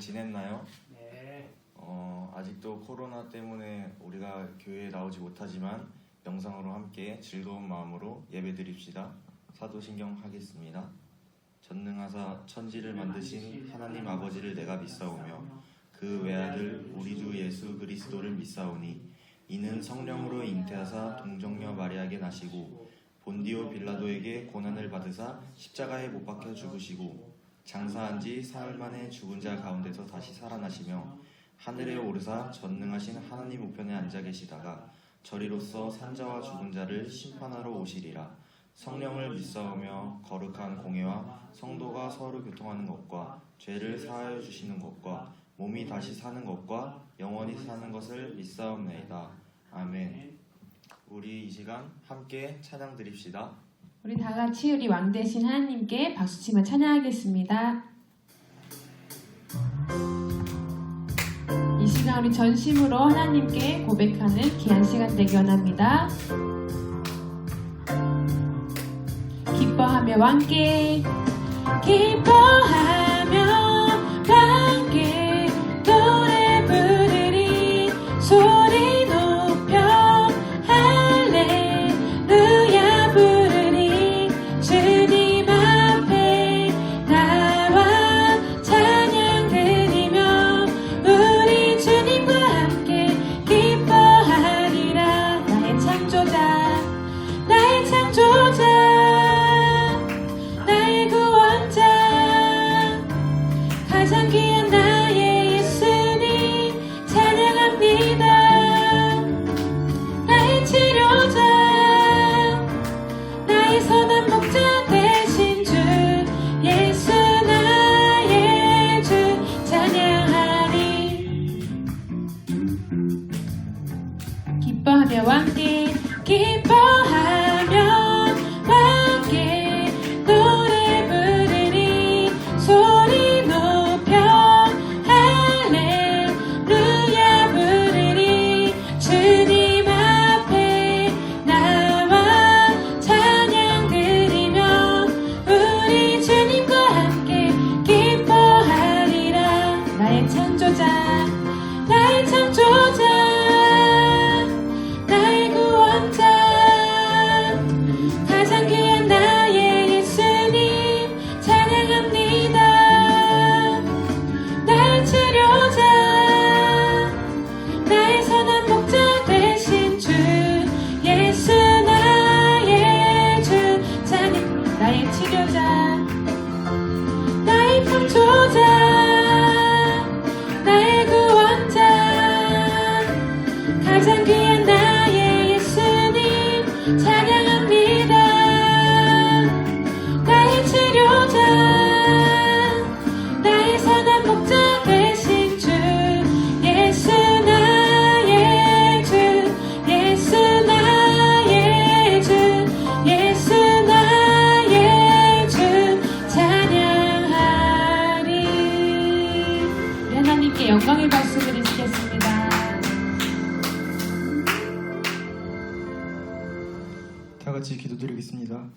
지냈나요? 네. 아직도 코로나 때문에 우리가 교회에 나오지 못하지만 영상으로 함께 즐거운 마음으로 예배드립시다. 사도신경 하겠습니다. 전능하사 천지를 만드신 하나님 아버지를 내가 믿사오며 그 외아들 우리 주 예수 그리스도를 믿사오니 이는 성령으로 잉태하사 동정녀 마리아에게 나시고 본디오 빌라도에게 고난을 받으사 십자가에 못 박혀 죽으시고 장사한 지 사흘 만에 죽은 자 가운데서 다시 살아나시며 하늘에 오르사 전능하신 하나님 우편에 앉아 계시다가 저리로서 산자와 죽은 자를 심판하러 오시리라. 성령을 믿사오며 거룩한 공예와 성도가 서로 교통하는 것과 죄를 사하여 주시는 것과 몸이 다시 사는 것과 영원히 사는 것을 믿사옵나이다. 아멘. 우리 이 시간 함께 찬양 드립시다. 우리 다 같이 우리 왕 되신 하나님께 박수치며 찬양하겠습니다. 이 시간 우리 전심으로 하나님께 고백하는 귀한 시간 되기 원합니다. 기뻐하며 왕께 기뻐하며 왕께 노래 부르리 소리 높여 할렐루야 부르리 주님 앞에 나와 찬양 드리며 우리 주님과 함께 기뻐하리라. 나의 창조자 나의 구원자 가장 귀한 나의 예수님 찬양합니다. 나의 치료자 나의 선한 목자 되신 주 예수 나의 주 찬양하리. 기뻐하며 왕께 기뻐하며 왕께 노래 부르리 소리 높여 할렐루야 부르리 주님 앞에 나와 찬양 드리며 우리 주님과 함께 기뻐하리라. 나의 창조자 나의 구원자 가장 귀한 나의 예수님 찬양합니다. 나의 치료자 나의 선한 목자 되신 주 예수 나의 주 찬양. 나의 치료자 나의 창조자 나의 구원자 가장 귀한 나의 예수님 찬양합니다. 나의 치료자 나의 선한 목자 되신 주 예수 나의 주 예수 나의 주 예수 나의 주 찬양하리. 하나님께 영광의 박수 드리겠습니다. 다 같이 기도드리겠습니다.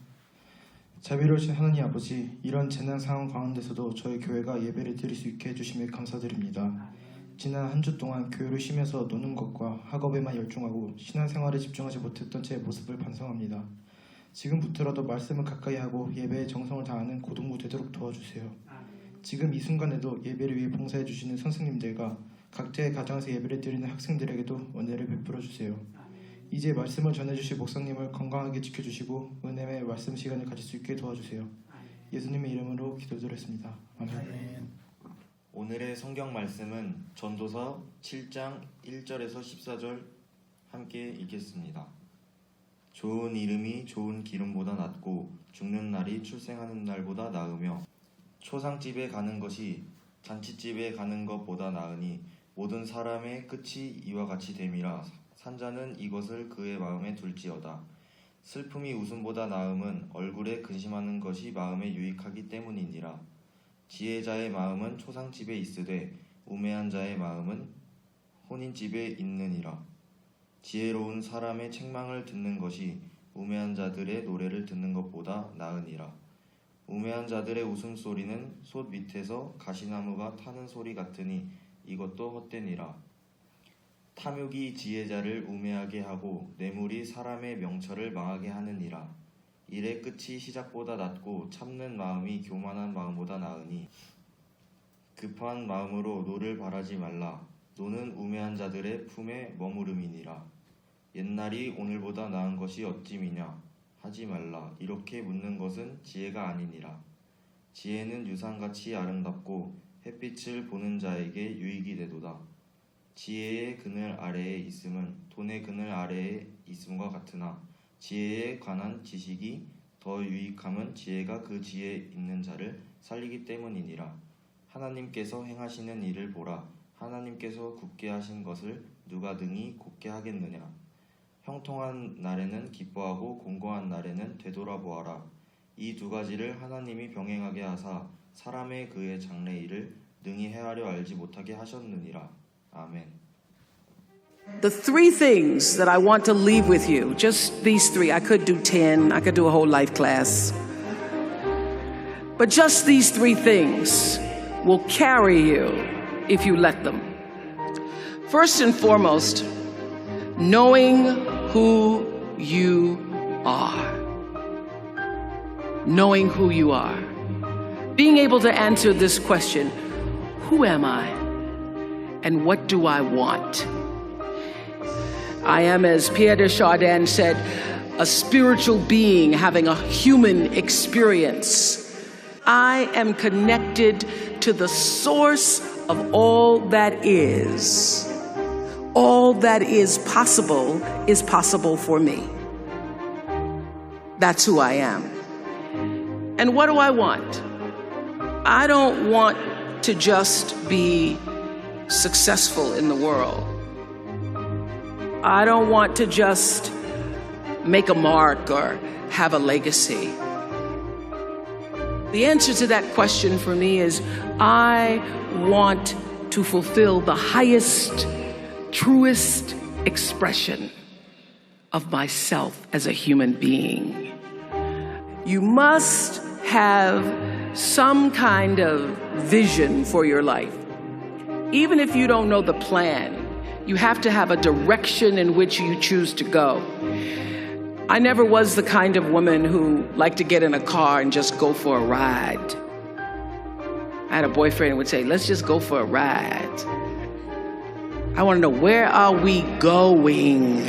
자비로우신 하나님 아버지, 이런 재난 상황 가운데서도 저희 교회가 예배를 드릴 수 있게 해주심에 감사드립니다. 지난 한 주 동안 교회를 쉬면서 노는 것과 학업에만 열중하고 신앙생활에 집중하지 못했던 제 모습을 반성합니다. 지금부터라도 말씀을 가까이 하고 예배에 정성을 다하는 고동무 되도록 도와주세요. 지금 이 순간에도 예배를 위해 봉사해 주시는 선생님들과 각자의 가정에서 예배를 드리는 학생들에게도 은혜를 베풀어 주세요. 이제 말씀을 전해주실 목사님을 건강하게 지켜주시고 은혜의 말씀 시간을 가질 수 있게 도와주세요. 예수님의 이름으로 기도드렸습니다. 아멘. 오늘의 성경 말씀은 전도서 7장 1절에서 14절 함께 읽겠습니다. 좋은 이름이 좋은 기름보다 낫고 죽는 날이 출생하는 날보다 나으며 초상집에 가는 것이 잔치집에 가는 것보다 나으니 모든 사람의 끝이 이와 같이 됨이라. 산자는 이것을 그의 마음에 둘지어다. 슬픔이 웃음보다 나음은 얼굴에 근심하는 것이 마음에 유익하기 때문이니라. 지혜자의 마음은 초상집에 있으되 우매한 자의 마음은 혼인집에 있느니라. 지혜로운 사람의 책망을 듣는 것이 우매한 자들의 노래를 듣는 것보다 나으니라. 우매한 자들의 웃음소리는 솥 밑에서 가시나무가 타는 소리 같으니 이것도 헛되니라. 탐욕이 지혜자를 우매하게 하고 뇌물이 사람의 명철을 망하게 하느니라. 일의 끝이 시작보다 낫고 참는 마음이 교만한 마음보다 나으니 급한 마음으로 노를 바라지 말라. 노는 우매한 자들의 품에 머무름이니라. 옛날이 오늘보다 나은 것이 어찌미냐 하지 말라. 이렇게 묻는 것은 지혜가 아니니라. 지혜는 유산같이 아름답고 햇빛을 보는 자에게 유익이 되도다. 지혜의 그늘 아래에 있음은 돈의 그늘 아래에 있음과 같으나 지혜에 관한 지식이 더 유익함은 지혜가 그 지혜에 있는 자를 살리기 때문이니라. 하나님께서 행하시는 일을 보라. 하나님께서 굳게 하신 것을 누가 능히 곧게 하겠느냐. 형통한 날에는 기뻐하고 공고한 날에는 되돌아보아라. 이 두 가지를 하나님이 병행하게 하사 사람의 그의 장래 일을 능히 헤아려 알지 못하게 하셨느니라. 아멘. The three things that I want to leave with you, just these three. I could do 10, I could do a whole life class. But just these three things will carry you if you let them. First and foremost, knowing who you are. Knowing who you are. Being able to answer this question, who am I? And what do I want? I am, as Pierre de Chardin said, a spiritual being having a human experience. I am connected to the source of all that is. All that is possible for me. That's who I am. And what do I want? I don't want to just be successful in the world. I don't want to just make a mark or have a legacy. The answer to that question for me is I want to fulfill the highest, truest expression of myself as a human being. You must have some kind of vision for your life. Even if you don't know the plan, you have to have a direction in which you choose to go. I never was the kind of woman who liked to get in a car and just go for a ride. I had a boyfriend who would say, let's just go for a ride. I want to know, where are we going?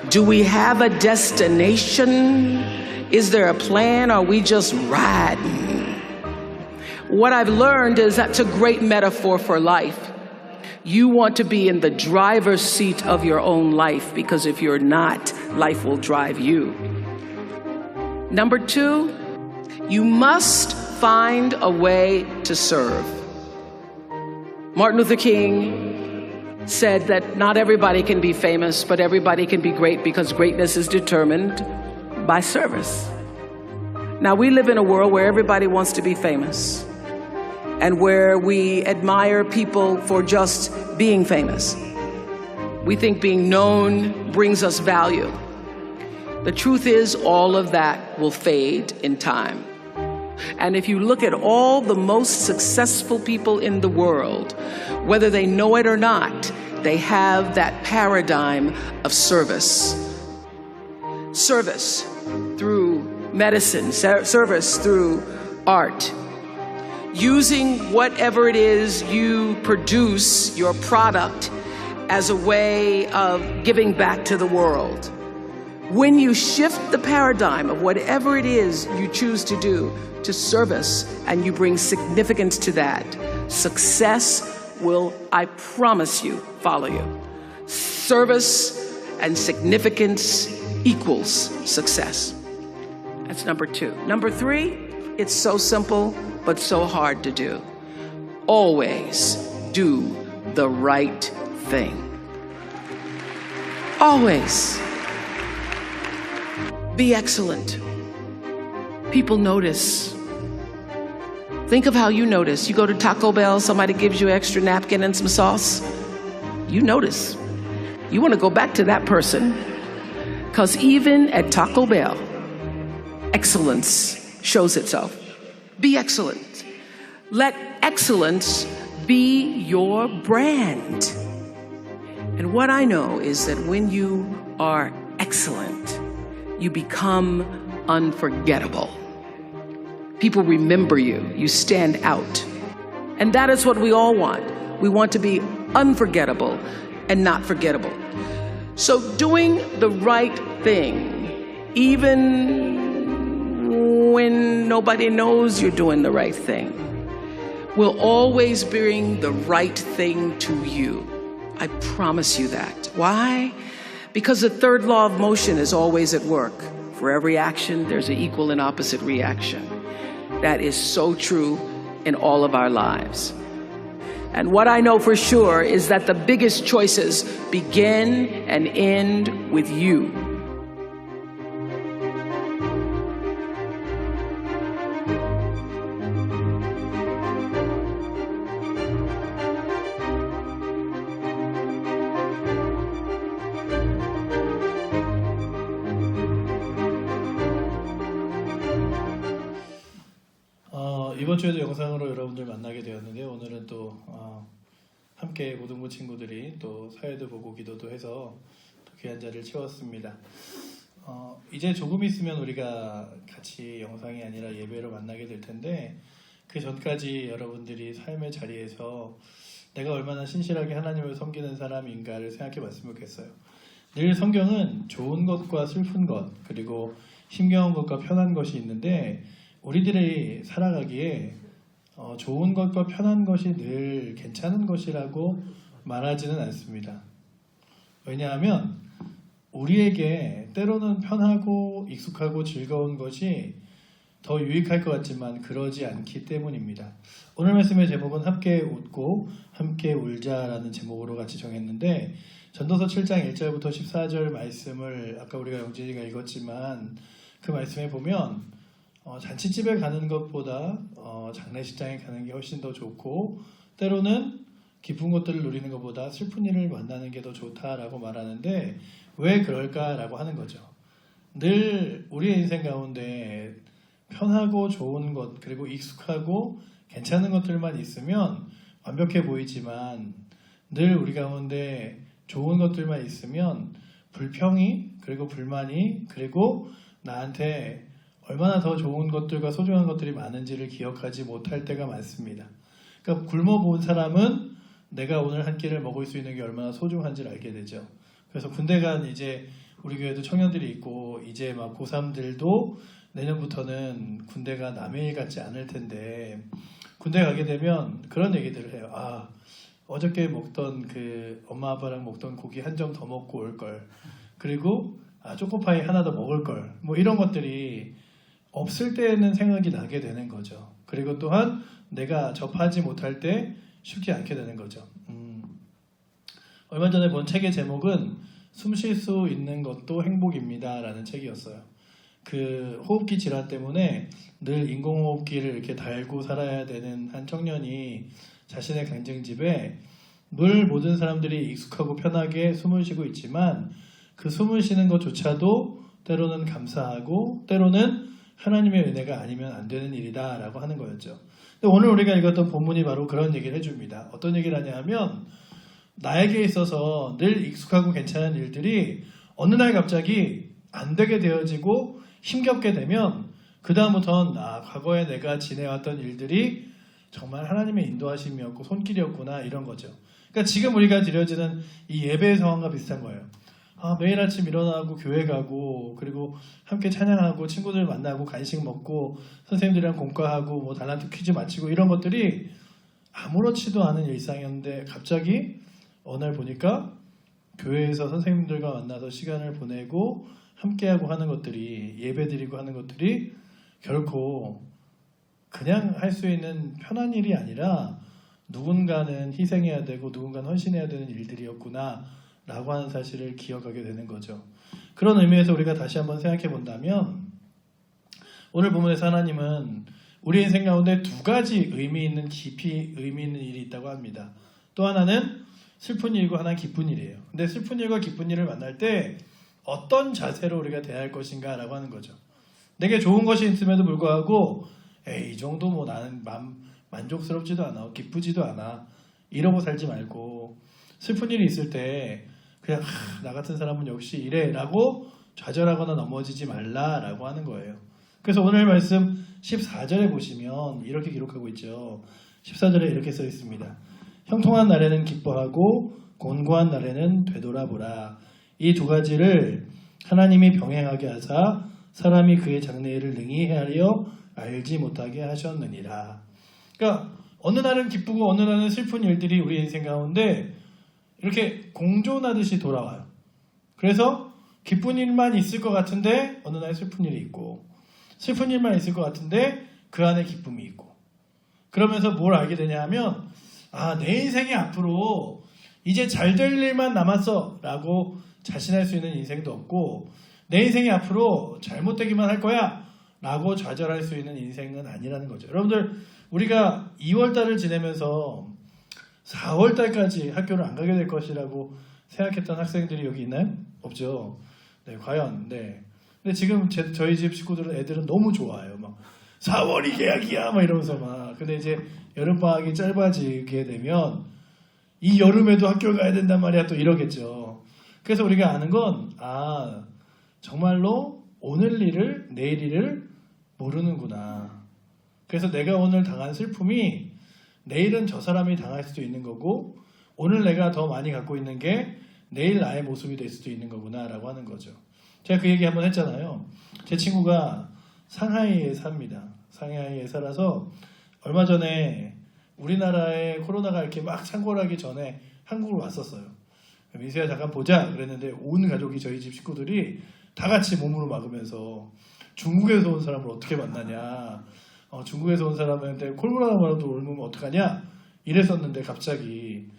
Do we have a destination? Is there a plan? Or are we just riding? What I've learned is that's a great metaphor for life. You want to be in the driver's seat of your own life, because if you're not, life will drive you. Number two, you must find a way to serve. Martin Luther King said that not everybody can be famous, but everybody can be great, because greatness is determined by service. Now, we live in a world where everybody wants to be famous, and where we admire people for just being famous. We think being known brings us value. The truth is, all of that will fade in time. And if you look at all the most successful people in the world, whether they know it or not, they have that paradigm of service. Service through medicine, service through art. Using whatever it is you produce, your product, as a way of giving back to the world. When you shift the paradigm of whatever it is you choose to do to service, and you bring significance to that, success will, I promise you, follow you. Service and significance equals success. That's number two. Number three, it's so simple, but so hard to do. Always do the right thing. Always. Be excellent. People notice. Think of how you notice. You go to Taco Bell, somebody gives you an extra napkin and some sauce. You notice. You want to go back to that person. Because even at Taco Bell, excellence shows itself. Be excellent. Let excellence be your brand. And what I know is that when you are excellent, you become unforgettable. People remember you. You stand out. And that is what we all want. We want to be unforgettable and not forgettable. So doing the right thing, even when nobody knows you're doing the right thing, will always bring the right thing to you. I promise you that. Why? Because the third law of motion is always at work. For every action, there's an equal and opposite reaction. That is so true in all of our lives. And what I know for sure is that the biggest choices begin and end with you. 이번 주에도 영상으로 여러분들 만나게 되었는데요. 오늘은 또 함께 고등부 친구들이 또 사회도 보고 기도도 해서 또 귀한 자리를 채웠습니다. 이제 조금 있으면 우리가 같이 영상이 아니라 예배로 만나게 될 텐데 그 전까지 여러분들이 삶의 자리에서 내가 얼마나 신실하게 하나님을 섬기는 사람인가를 생각해 봤으면 좋겠어요. 늘 성경은 좋은 것과 슬픈 것 그리고 힘겨운 것과 편한 것이 있는데 우리들이 살아가기에 좋은 것과 편한 것이 늘 괜찮은 것이라고 말하지는 않습니다. 왜냐하면 우리에게 때로는 편하고 익숙하고 즐거운 것이 더 유익할 것 같지만 그러지 않기 때문입니다. 오늘 말씀의 제목은 함께 웃고 함께 울자라는 제목으로 같이 정했는데 전도서 7장 1절부터 14절 말씀을 아까 우리가 영진이가 읽었지만 그 말씀에 보면 잔치집에 가는 것보다 장례식장에 가는 게 훨씬 더 좋고 때로는 기쁜 것들을 누리는 것보다 슬픈 일을 만나는 게 더 좋다라고 말하는데 왜 그럴까라고 하는 거죠. 늘 우리의 인생 가운데 편하고 좋은 것 그리고 익숙하고 괜찮은 것들만 있으면 완벽해 보이지만 늘 우리 가운데 좋은 것들만 있으면 불평이 그리고 불만이 그리고 나한테 얼마나 더 좋은 것들과 소중한 것들이 많은지를 기억하지 못할 때가 많습니다. 그러니까 굶어본 사람은 내가 오늘 한 끼를 먹을 수 있는 게 얼마나 소중한지를 알게 되죠. 그래서 군대 간 이제 우리 교회도 청년들이 있고 이제 막 고3들도 내년부터는 군대가 남의 일 같지 않을 텐데 군대 가게 되면 그런 얘기들을 해요. 어저께 먹던 그 엄마 아빠랑 먹던 고기 한 점 더 먹고 올 걸. 그리고 초코파이 하나 더 먹을 걸. 뭐 이런 것들이 없을 때는 생각이 나게 되는 거죠. 그리고 또한 내가 접하지 못할 때 쉽지 않게 되는 거죠. 얼마 전에 본 책의 제목은 숨 쉴 수 있는 것도 행복입니다 라는 책이었어요. 그 호흡기 질환 때문에 늘 인공호흡기를 이렇게 달고 살아야 되는 한 청년이 자신의 강증집에 늘 모든 사람들이 익숙하고 편하게 숨을 쉬고 있지만 그 숨을 쉬는 것조차도 때로는 감사하고 때로는 하나님의 은혜가 아니면 안 되는 일이다 라고 하는 거였죠. 근데 오늘 우리가 읽었던 본문이 바로 그런 얘기를 해줍니다. 어떤 얘기를 하냐면 나에게 있어서 늘 익숙하고 괜찮은 일들이 어느 날 갑자기 안 되게 되어지고 힘겹게 되면 그 다음부터는 과거에 내가 지내왔던 일들이 정말 하나님의 인도하심이었고 손길이었구나 이런 거죠. 그러니까 지금 우리가 드려지는 이 예배의 상황과 비슷한 거예요. 매일 아침 일어나고 교회 가고 그리고 함께 찬양하고 친구들 만나고 간식 먹고 선생님들이랑 공과하고 뭐 달란트 퀴즈 마치고 이런 것들이 아무렇지도 않은 일상이었는데 갑자기 어느 날 보니까 교회에서 선생님들과 만나서 시간을 보내고 함께하고 하는 것들이 예배드리고 하는 것들이 결코 그냥 할 수 있는 편한 일이 아니라 누군가는 희생해야 되고 누군가는 헌신해야 되는 일들이었구나 라고 하는 사실을 기억하게 되는 거죠. 그런 의미에서 우리가 다시 한번 생각해 본다면 오늘 본문에서 하나님은 우리 인생 가운데 두 가지 깊이 의미 있는 일이 있다고 합니다. 또 하나는 슬픈 일과 하나는 기쁜 일이에요. 근데 슬픈 일과 기쁜 일을 만날 때 어떤 자세로 우리가 대할 것인가 라고 하는 거죠. 내게 좋은 것이 있음에도 불구하고 에이 이 정도 뭐 나는 만족스럽지도 않아, 기쁘지도 않아, 이러고 살지 말고 슬픈 일이 있을 때 그냥 나 같은 사람은 역시 이래 라고 좌절하거나 넘어지지 말라라고 하는 거예요. 그래서 오늘 말씀 14절에 보시면 이렇게 기록하고 있죠. 14절에 이렇게 써 있습니다. 형통한 날에는 기뻐하고 곤고한 날에는 되돌아보라. 이 두 가지를 하나님이 병행하게 하사 사람이 그의 장래일을 능히 헤아려 알지 못하게 하셨느니라. 그러니까 어느 날은 기쁘고 어느 날은 슬픈 일들이 우리 인생 가운데 이렇게 공존하듯이 돌아와요. 그래서 기쁜 일만 있을 것 같은데 어느 날 슬픈 일이 있고, 슬픈 일만 있을 것 같은데 그 안에 기쁨이 있고, 그러면서 뭘 알게 되냐 하면 내 인생이 앞으로 이제 잘 될 일만 남았어 라고 자신할 수 있는 인생도 없고, 내 인생이 앞으로 잘못되기만 할 거야 라고 좌절할 수 있는 인생은 아니라는 거죠. 여러분들, 우리가 2월달을 지내면서 4월달까지 학교를 안 가게 될 것이라고 생각했던 학생들이 여기 있나요? 없죠. 네, 과연. 네. 근데 지금 저희 집 식구들은 애들은 너무 좋아요. 막 4월이 계약이야 막 이러면서 막. 근데 이제 여름방학이 짧아지게 되면 이 여름에도 학교 가야 된단 말이야 또 이러겠죠. 그래서 우리가 아는 건 정말로 오늘 일을 내일 일을 모르는구나. 그래서 내가 오늘 당한 슬픔이 내일은 저 사람이 당할 수도 있는 거고, 오늘 내가 더 많이 갖고 있는 게 내일 나의 모습이 될 수도 있는 거구나 라고 하는 거죠. 제가 그 얘기 한번 했잖아요. 제 친구가 상하이에 삽니다. 상하이에 살아서 얼마 전에 우리나라에 코로나가 이렇게 막 창궐하기 전에 한국으로 왔었어요. 민수야 잠깐 보자 그랬는데 온 가족이, 저희 집 식구들이 다 같이 몸으로 막으면서 중국에서 온 사람을 어떻게 만나냐, 중국에서 온 사람한테 코로나라도 옮으면 어떡하냐 이랬었는데, 갑자기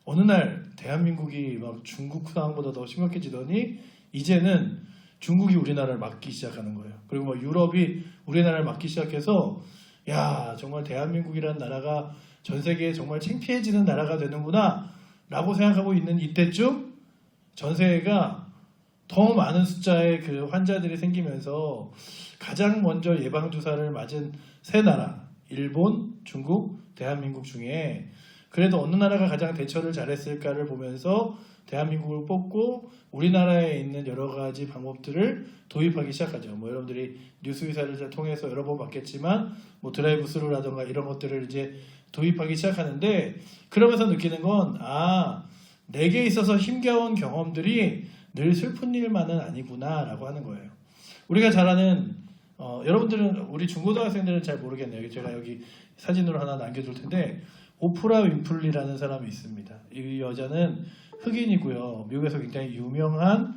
어느 날 대한민국이 막 중국 상황보다 더 심각해지더니 이제는 중국이 우리나라를 막기 시작하는 거예요. 그리고 막 유럽이 우리나라를 막기 시작해서 야, 정말 대한민국이라는 나라가 전 세계에 정말 창피해지는 나라가 되는구나 라고 생각하고 있는 이때쯤 전 세계가 더 많은 숫자의 그 환자들이 생기면서 가장 먼저 예방주사를 맞은 세 나라, 일본, 중국, 대한민국 중에 그래도 어느 나라가 가장 대처를 잘했을까를 보면서 대한민국을 뽑고 우리나라에 있는 여러 가지 방법들을 도입하기 시작하죠. 뭐 여러분들이 뉴스 기사를 통해서 여러 번 봤겠지만 뭐 드라이브 스루라던가 이런 것들을 이제 도입하기 시작하는데, 그러면서 느끼는 건 내게 있어서 힘겨운 경험들이 늘 슬픈 일만은 아니구나라고 하는 거예요. 우리가 잘 아는 여러분들은, 우리 중고등학생들은 잘 모르겠네요. 제가 여기 사진으로 하나 남겨둘 텐데, 오프라 윈플리라는 사람이 있습니다. 이 여자는 흑인이고요. 미국에서 굉장히 유명한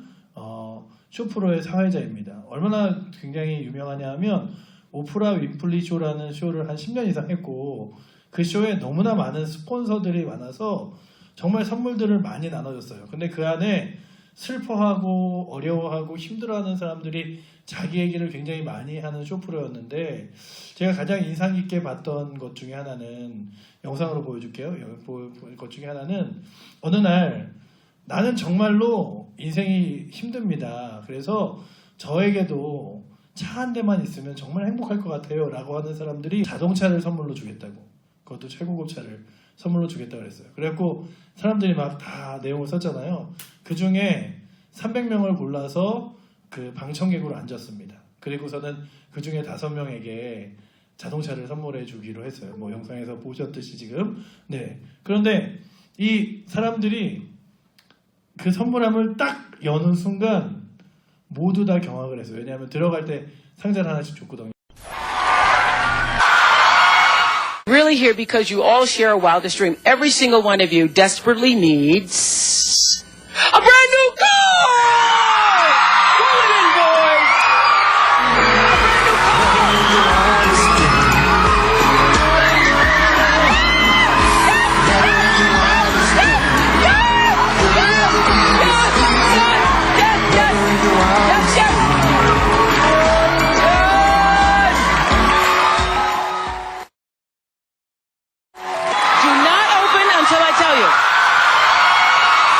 쇼프로의 사회자입니다. 얼마나 굉장히 유명하냐 하면 오프라 윈플리 쇼라는 쇼를 한 10년 이상 했고, 그 쇼에 너무나 많은 스폰서들이 많아서 정말 선물들을 많이 나눠줬어요. 근데 그 안에 슬퍼하고 어려워하고 힘들어하는 사람들이 자기 얘기를 굉장히 많이 하는 쇼프로였는데, 제가 가장 인상 깊게 봤던 것 중에 하나는, 영상으로 보여줄게요. 것 중에 하나는, 어느 날 나는 정말로 인생이 힘듭니다. 그래서 저에게도 차 한 대만 있으면 정말 행복할 것 같아요 라고 하는 사람들이 자동차를 선물로 주겠다고, 그것도 최고급 차를 선물로 주겠다고 그랬어요. 그래갖고 사람들이 막 다 내용을 썼잖아요. 그 중에 300명을 골라서 그 방청객으로 앉았습니다. 그리고서는 그 중에 5명에게 자동차를 선물해 주기로 했어요. 뭐 영상에서 보셨듯이 지금. 네. 그런데 이 사람들이 그 선물함을 딱 여는 순간 모두 다 경악을 했어요. 왜냐하면 들어갈 때 상자를 하나씩 줬거든요. Really here because you all share a wildest dream. Every single one of you desperately needs a brand new car! Call it in, boys!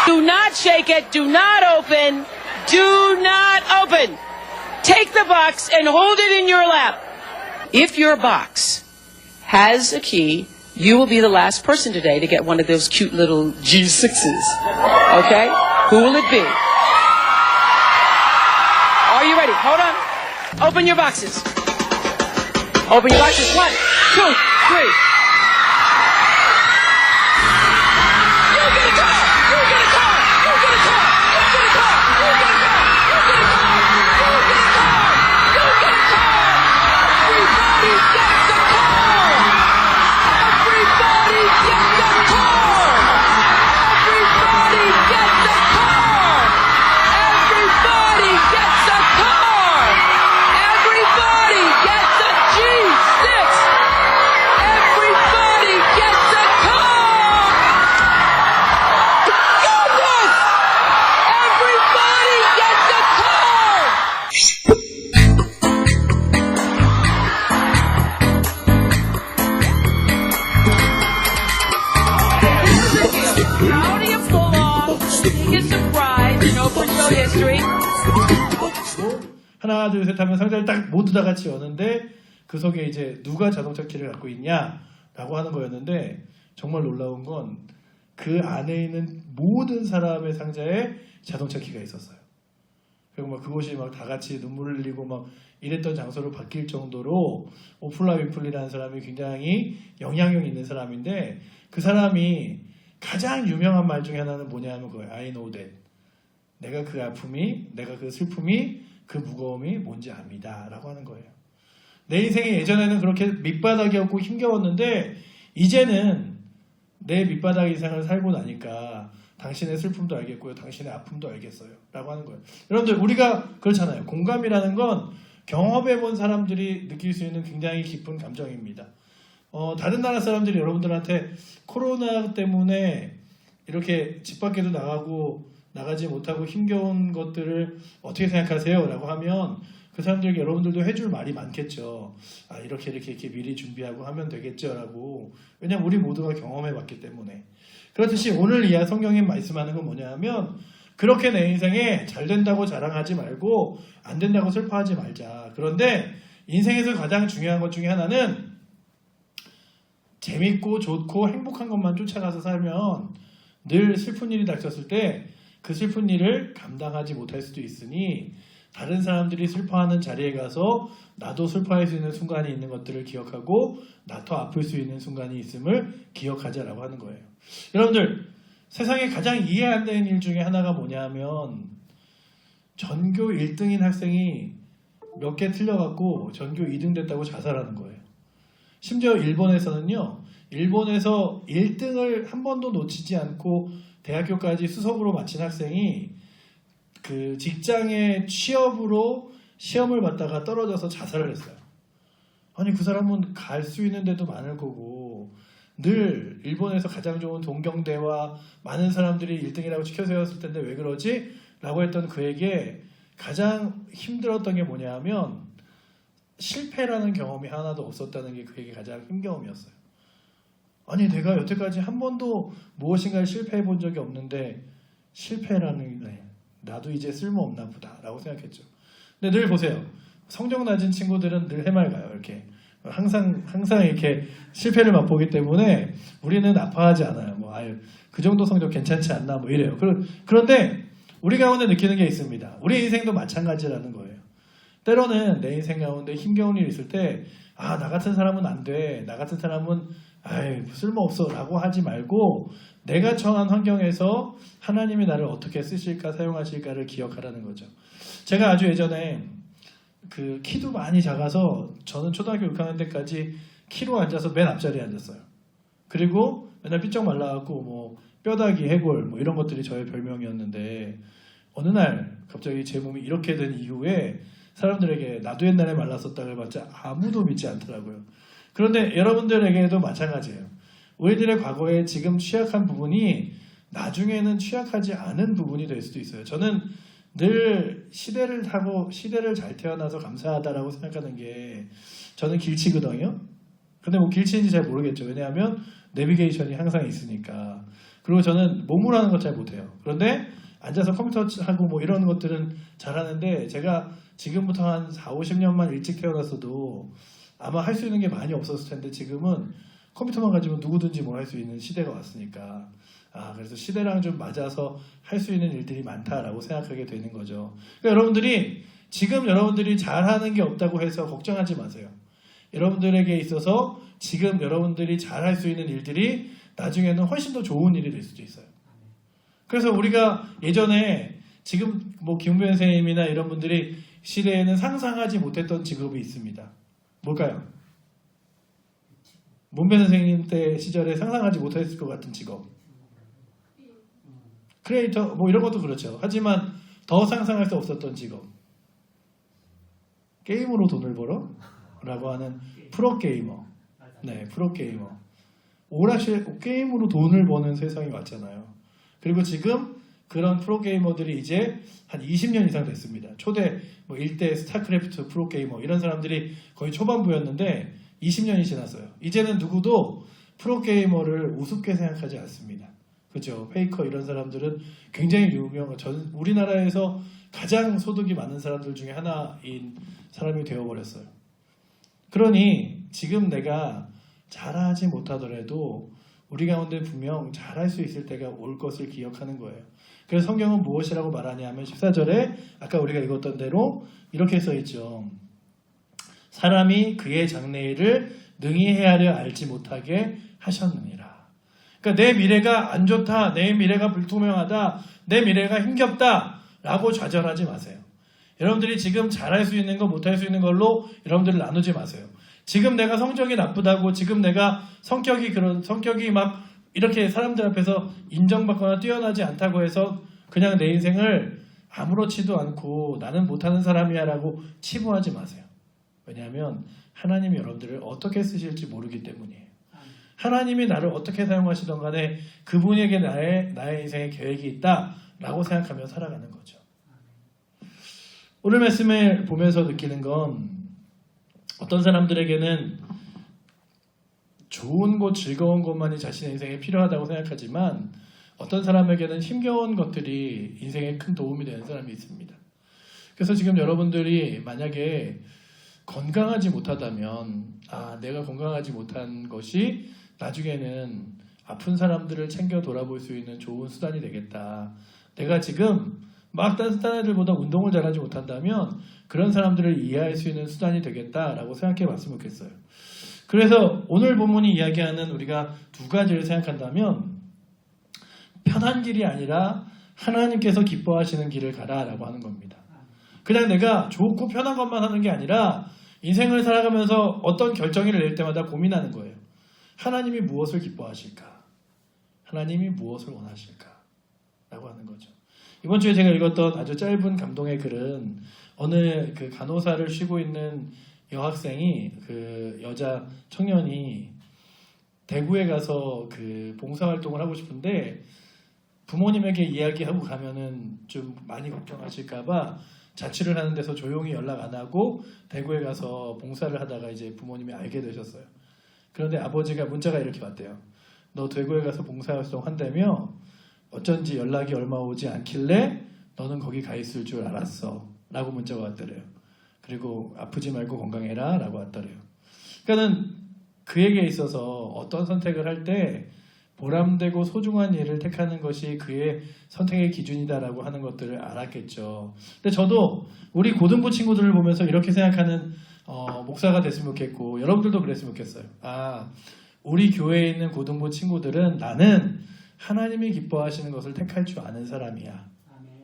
Do not shake it. Do not open. Do not open. take the box and hold it in your lap. If your box has a key, you will be the last person today to get one of those cute little G6s. Okay? Who will it be? Are you ready? Hold on. Open your boxes. Open your boxes. 1, 2, 3. 하나 둘 셋 하면 상자를 딱 모두 다 같이 여는데 그 속에 이제 누가 자동차 키를 갖고 있냐라고 하는 거였는데 정말 놀라운 건 그 안에 있는 모든 사람의 상자에 자동차 키가 있었어요. 그리고 막 그곳이 막 다 같이 눈물을 흘리고 막 이랬던 장소로 바뀔 정도로 오프라 윈플리라는 사람이 굉장히 영향력 있는 사람인데 그 사람이 가장 유명한 말 중에 하나는 뭐냐면 그거예요. I know that. 내가 그 아픔이, 내가 그 슬픔이, 그 무거움이 뭔지 압니다. 라고 하는 거예요. 내 인생이 예전에는 그렇게 밑바닥이었고 힘겨웠는데 이제는 내 밑바닥 인생을 살고 나니까 당신의 슬픔도 알겠고요. 당신의 아픔도 알겠어요. 라고 하는 거예요. 여러분들 우리가 그렇잖아요. 공감이라는 건 경험해본 사람들이 느낄 수 있는 굉장히 깊은 감정입니다. 다른 나라 사람들이 여러분들한테 코로나 때문에 이렇게 집 밖에도 나가지 못하고 힘겨운 것들을 어떻게 생각하세요? 라고 하면 그 사람들에게 여러분들도 해줄 말이 많겠죠. 아, 이렇게 미리 준비하고 하면 되겠죠. 라고. 왜냐면 우리 모두가 경험해봤기 때문에. 그렇듯이 오늘 이 성경이 말씀하는 건 뭐냐면 그렇게 내 인생에 잘 된다고 자랑하지 말고 안 된다고 슬퍼하지 말자. 그런데 인생에서 가장 중요한 것 중에 하나는 재밌고 좋고 행복한 것만 쫓아가서 살면 늘 슬픈 일이 닥쳤을 때 그 슬픈 일을 감당하지 못할 수도 있으니 다른 사람들이 슬퍼하는 자리에 가서 나도 슬퍼할 수 있는 순간이 있는 것들을 기억하고 나도 아플 수 있는 순간이 있음을 기억하자라고 하는 거예요. 여러분들 세상에 가장 이해 안 되는 일 중에 하나가 뭐냐면 전교 1등인 학생이 몇 개 틀려갖고 전교 2등 됐다고 자살하는 거예요. 심지어 일본에서는요. 일본에서 1등을 한 번도 놓치지 않고 대학교까지 수석으로 마친 학생이 그 직장의 취업으로 시험을 봤다가 떨어져서 자살을 했어요. 아니 그 사람은 갈 수 있는 데도 많을 거고 늘 일본에서 가장 좋은 동경대와 많은 사람들이 1등이라고 치켜세웠을 텐데 왜 그러지? 라고 했던 그에게 가장 힘들었던 게 뭐냐면 실패라는 경험이 하나도 없었다는 게 그에게 가장 힘겨움이었어요. 아니 내가 여태까지 한 번도 무엇인가를 실패해 본 적이 없는데 실패라는 나도 이제 쓸모없나 보다 라고 생각했죠. 근데 늘 보세요. 성적 낮은 친구들은 늘 해맑아요. 이렇게 항상 이렇게 실패를 맛보기 때문에 우리는 아파하지 않아요. 뭐 아유 그 정도 성적 괜찮지 않나 뭐 이래요. 그런데 우리 가운데 느끼는 게 있습니다. 우리 인생도 마찬가지라는 거예요. 때로는 내 인생 가운데 힘겨운 일이 있을 때 아, 나 같은 사람은 안 돼. 나 같은 사람은 아이 쓸모없어 라고 하지 말고 내가 처한 환경에서 하나님이 나를 어떻게 쓰실까 사용하실까를 기억하라는 거죠. 제가 아주 예전에 그 키도 많이 작아서 저는 초등학교 6학년 때까지 키로 앉아서 맨 앞자리에 앉았어요. 그리고 맨날 삐쩍 말라갖고 뭐 뼈다귀 해골 뭐 이런 것들이 저의 별명이었는데 어느 날 갑자기 제 몸이 이렇게 된 이후에 사람들에게 나도 옛날에 말랐었다고 해봤자 아무도 믿지 않더라고요. 그런데 여러분들에게도 마찬가지예요. 우리들의 과거에 지금 취약한 부분이 나중에는 취약하지 않은 부분이 될 수도 있어요. 저는 늘 시대를 타고 시대를 잘 태어나서 감사하다라고 생각하는 게 저는 길치거든요. 근데 뭐 길치인지 잘 모르겠죠. 왜냐하면 내비게이션이 항상 있으니까. 그리고 저는 몸으로 하는 거 잘 못해요. 그런데 앉아서 컴퓨터 하고 뭐 이런 것들은 잘하는데 제가 지금부터 한 4, 50년만 일찍 태어났어도 아마 할 수 있는 게 많이 없었을 텐데 지금은 컴퓨터만 가지고 누구든지 뭘 할 수 있는 시대가 왔으니까 그래서 시대랑 좀 맞아서 할 수 있는 일들이 많다라고 생각하게 되는 거죠. 그러니까 여러분들이 지금 여러분들이 잘하는 게 없다고 해서 걱정하지 마세요. 여러분들에게 있어서 지금 여러분들이 잘할 수 있는 일들이 나중에는 훨씬 더 좋은 일이 될 수도 있어요. 그래서 우리가 예전에 지금 뭐 김은배 선생님이나 이런 분들이 시대에는 상상하지 못했던 직업이 있습니다. 뭘까요? 문배 선생님 때 시절에 상상하지 못했을 것 같은 직업. 크리에이터 뭐 이런 것도 그렇죠. 하지만 더 상상할 수 없었던 직업. 게임으로 돈을 벌어? 라고 하는 프로게이머. 네, 프로게이머. 오락실 게임으로 돈을 버는 세상이 왔잖아요. 그리고 지금 그런 프로게이머들이 이제 한 20년 이상 됐습니다. 초대 뭐 1대 스타크래프트 프로게이머 이런 사람들이 거의 초반부였는데 20년이 지났어요. 이제는 누구도 프로게이머를 우습게 생각하지 않습니다. 그죠? 페이커 이런 사람들은 굉장히 유명한 우리나라에서 가장 소득이 많은 사람들 중에 하나인 사람이 되어버렸어요. 그러니 지금 내가 잘하지 못하더라도 우리 가운데 분명 잘할 수 있을 때가 올 것을 기억하는 거예요. 그래서 성경은 무엇이라고 말하냐면 14절에 아까 우리가 읽었던 대로 이렇게 써있죠. 사람이 그의 장래일을 능히 헤아려 알지 못하게 하셨느니라. 그러니까 내 미래가 안 좋다, 내 미래가 불투명하다, 내 미래가 힘겹다 라고 좌절하지 마세요. 여러분들이 지금 잘할 수 있는 거 못할 수 있는 걸로 여러분들을 나누지 마세요. 지금 내가 성적이 나쁘다고 지금 내가 성격이 막 이렇게 사람들 앞에서 인정받거나 뛰어나지 않다고 해서 그냥 내 인생을 아무렇지도 않고 나는 못하는 사람이야 라고 치부하지 마세요. 왜냐하면 하나님이 여러분들을 어떻게 쓰실지 모르기 때문이에요. 하나님이 나를 어떻게 사용하시던 간에 그분에게 나의 인생에 계획이 있다라고 생각하며 살아가는 거죠. 오늘 말씀을 보면서 느끼는 건 어떤 사람들에게는 좋은 곳, 즐거운 곳만이 자신의 인생에 필요하다고 생각하지만 어떤 사람에게는 힘겨운 것들이 인생에 큰 도움이 되는 사람이 있습니다. 그래서 지금 여러분들이 만약에 건강하지 못하다면 내가 건강하지 못한 것이 나중에는 아픈 사람들을 챙겨 돌아볼 수 있는 좋은 수단이 되겠다. 내가 지금 막 다른 애들보다 운동을 잘하지 못한다면 그런 사람들을 이해할 수 있는 수단이 되겠다라고 생각해 봤으면 좋겠어요. 그래서 오늘 본문이 이야기하는 우리가 두 가지를 생각한다면 편한 길이 아니라 하나님께서 기뻐하시는 길을 가라라고 하는 겁니다. 그냥 내가 좋고 편한 것만 하는 게 아니라 인생을 살아가면서 어떤 결정을 낼 때마다 고민하는 거예요. 하나님이 무엇을 기뻐하실까? 하나님이 무엇을 원하실까? 라고 하는 거죠. 이번 주에 제가 읽었던 아주 짧은 감동의 글은 어느 그 간호사를 쉬고 있는 여학생이 그 여자 청년이 대구에 가서 그 봉사활동을 하고 싶은데 부모님에게 이야기하고 가면은 좀 많이 걱정하실까봐 자취를 하는 데서 조용히 연락 안 하고 대구에 가서 봉사를 하다가 이제 부모님이 알게 되셨어요. 그런데 아버지가 문자가 이렇게 왔대요. 너 대구에 가서 봉사활동 한다며 어쩐지 연락이 얼마 오지 않길래 너는 거기 가 있을 줄 알았어 라고 문자가 왔더래요. 그리고 아프지 말고 건강해라 라고 왔더래요. 그러니까는 그에게 있어서 어떤 선택을 할 때 보람되고 소중한 일을 택하는 것이 그의 선택의 기준이다라고 하는 것들을 알았겠죠. 근데 저도 우리 고등부 친구들을 보면서 이렇게 생각하는 목사가 됐으면 좋겠고 여러분들도 그랬으면 좋겠어요. 우리 교회에 있는 고등부 친구들은 나는 하나님이 기뻐하시는 것을 택할 줄 아는 사람이야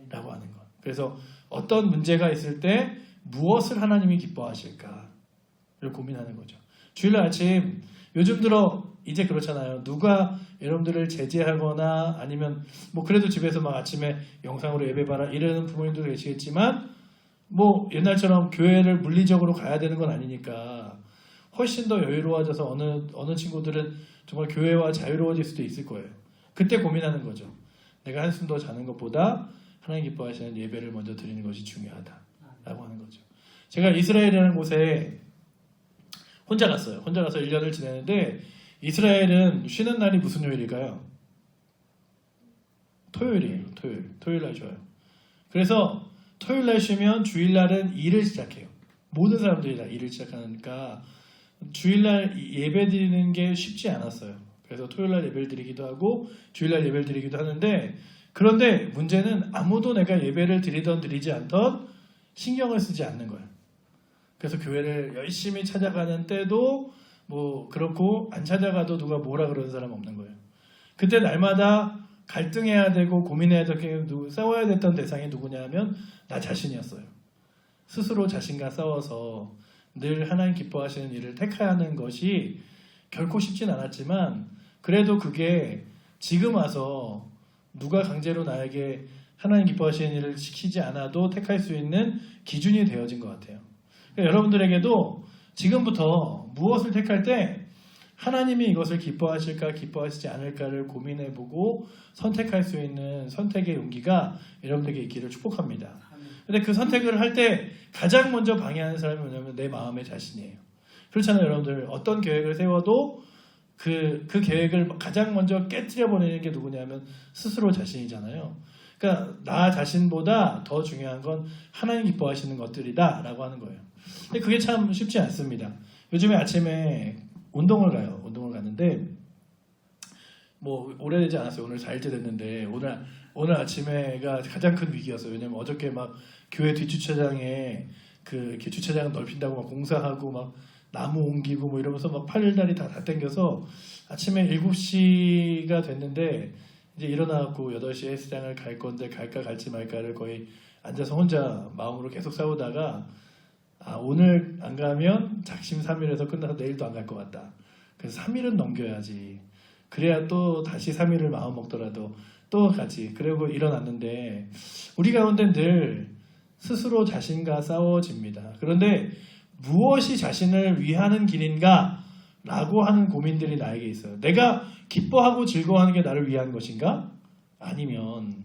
라고 하는 것. 그래서 어떤 문제가 있을 때 무엇을 하나님이 기뻐하실까를 고민하는 거죠. 주일날 아침 요즘 들어 이제 그렇잖아요. 누가 여러분들을 제재하거나 아니면 뭐 그래도 집에서 막 아침에 영상으로 예배 봐라 이러는 부모님도 계시겠지만 뭐 옛날처럼 교회를 물리적으로 가야 되는 건 아니니까 훨씬 더 여유로워져서 어느 친구들은 정말 교회와 자유로워질 수도 있을 거예요. 그때 고민하는 거죠. 내가 한숨 더 자는 것보다 하나님 기뻐하시는 예배를 먼저 드리는 것이 중요하다라고 하는 거죠. 제가 이스라엘이라는 곳에 혼자 갔어요. 혼자 가서 1년을 지내는데 이스라엘은 쉬는 날이 무슨 요일일까요? 토요일이에요. 토요일 날 쉬어요. 그래서 토요일 날 쉬면 주일 날은 일을 시작해요. 모든 사람들이 다 일을 시작하니까 주일 날 예배 드리는 게 쉽지 않았어요. 그래서 토요일 날 예배를 드리기도 하고 주일 날 예배를 드리기도 하는데, 그런데 문제는 아무도 내가 예배를 드리던 드리지 않던 신경을 쓰지 않는 거예요. 그래서 교회를 열심히 찾아가는 때도 뭐 그렇고 안 찾아가도 누가 뭐라 그러는 사람 없는 거예요. 그때 날마다 갈등해야 되고 고민해야 되고 싸워야 됐던 대상이 누구냐 하면 나 자신이었어요. 스스로 자신과 싸워서 늘 하나님 기뻐하시는 일을 택해야 하는 것이 결코 쉽진 않았지만, 그래도 그게 지금 와서 누가 강제로 나에게 하나님 기뻐하시는 일을 시키지 않아도 택할 수 있는 기준이 되어진 것 같아요. 그러니까 여러분들에게도 지금부터 무엇을 택할 때 하나님이 이것을 기뻐하실까 기뻐하시지 않을까를 고민해보고 선택할 수 있는 선택의 용기가 여러분들에게 있기를 축복합니다. 근데 그 선택을 할 때 가장 먼저 방해하는 사람이 뭐냐면 내 마음의 자신이에요. 그렇잖아요. 여러분들 어떤 계획을 세워도 그 계획을 가장 먼저 깨트려버리는 게 누구냐면 스스로 자신이잖아요. 그러니까 나 자신보다 더 중요한 건 하나님 기뻐하시는 것들이다 라고 하는 거예요. 근데 그게 참 쉽지 않습니다. 요즘에 아침에 운동을 가요. 운동을 갔는데 뭐 오래되지 않았어요. 오늘 4일째 됐는데 오늘 아침에가 가장 큰 위기였어요. 왜냐면 어저께 막 교회 뒷주차장에 이렇게 주차장 넓힌다고 막 공사하고 막 나무 옮기고 뭐 이러면서 막 팔다리 다 땡겨서 아침에 7시가 됐는데 이제 일어나갖고 8시에 헬스장을 갈 건데 갈까 갈지 말까를 거의 앉아서 혼자 마음으로 계속 싸우다가 오늘 안 가면 작심삼일에서 끝나서 내일도 안 갈 것 같다. 그래서 3일은 넘겨야지. 그래야 또 다시 3일을 마음 먹더라도 또 가지. 그리고 일어났는데 우리 가운데 늘 스스로 자신과 싸워집니다. 그런데 무엇이 자신을 위하는 길인가? 라고 하는 고민들이 나에게 있어요. 내가 기뻐하고 즐거워하는 게 나를 위한 것인가? 아니면